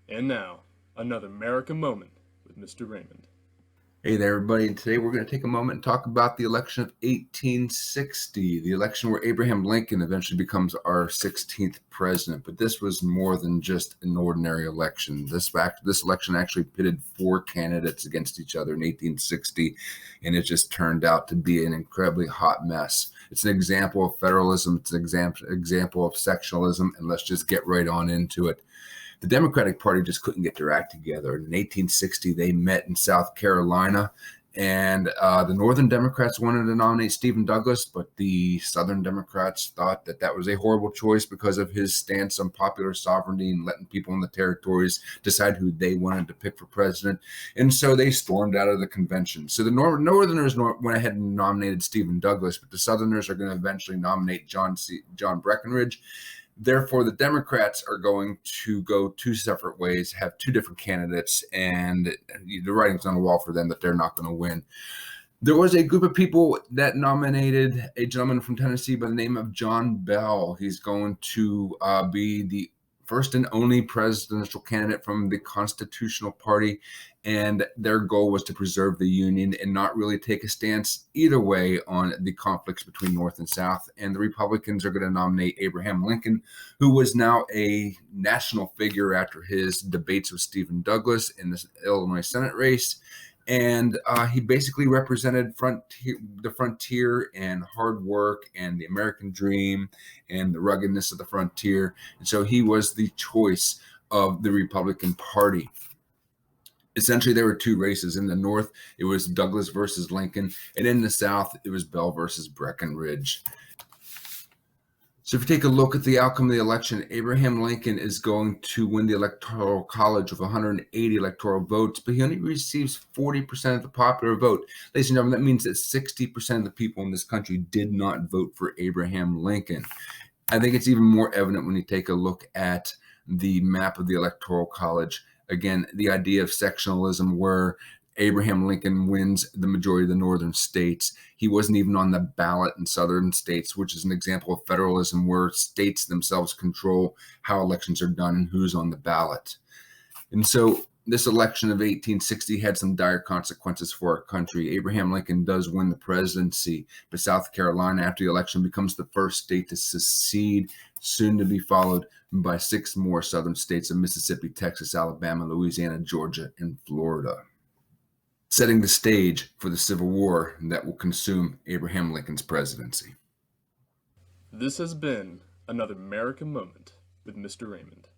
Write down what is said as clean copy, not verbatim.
And now, another American moment with Mr. Raymond. Hey there, everybody. And today we're going to take a moment and talk about the election of 1860, the election where Abraham Lincoln eventually becomes our 16th president. But this was more than just an ordinary election. This election actually pitted four candidates against each other in 1860, and it just turned out to be an incredibly hot mess. It's an example of federalism. It's an example of sectionalism, and let's just get right on into it. The Democratic Party just couldn't get their act together. In 1860, they met in South Carolina, and the Northern Democrats wanted to nominate Stephen Douglas, but the Southern Democrats thought that that was a horrible choice because of his stance on popular sovereignty and letting people in the territories decide who they wanted to pick for president. And so they stormed out of the convention. So the Northerners went ahead and nominated Stephen Douglas, but the Southerners are going to eventually nominate John Breckinridge. Therefore, the Democrats are going to go two separate ways, have two different candidates, and the writing's on the wall for them that they're not going to win. There was a group of people that nominated a gentleman from Tennessee by the name of John Bell. He's going to be the first and only presidential candidate from the Constitutional Party, and their goal was to preserve the Union and not really take a stance either way on the conflicts between North and South. And the Republicans are going to nominate Abraham Lincoln, who was now a national figure after his debates with Stephen Douglas in the Illinois Senate race. And he basically represented the frontier and hard work and the American dream and the ruggedness of the frontier. And so he was the choice of the Republican Party. Essentially, there were two races. In the North, it was Douglas versus Lincoln. And in the South, it was Bell versus Breckinridge. So if you take a look at the outcome of the election, Abraham Lincoln is going to win the Electoral College with 180 electoral votes, but he only receives 40% of the popular vote. Ladies and gentlemen, that means that 60% of the people in this country did not vote for Abraham Lincoln. I think it's even more evident when you take a look at the map of the Electoral College. Again, the idea of sectionalism where Abraham Lincoln wins the majority of the northern states. He wasn't even on the ballot in southern states, which is an example of federalism where states themselves control how elections are done and who's on the ballot. And so this election of 1860 had some dire consequences for our country. Abraham Lincoln does win the presidency, but South Carolina, after the election, becomes the first state to secede, soon to be followed by six more southern states of Mississippi, Texas, Alabama, Louisiana, Georgia, and Florida, setting the stage for the Civil War that will consume Abraham Lincoln's presidency. This has been another American moment with Mr. Raymond.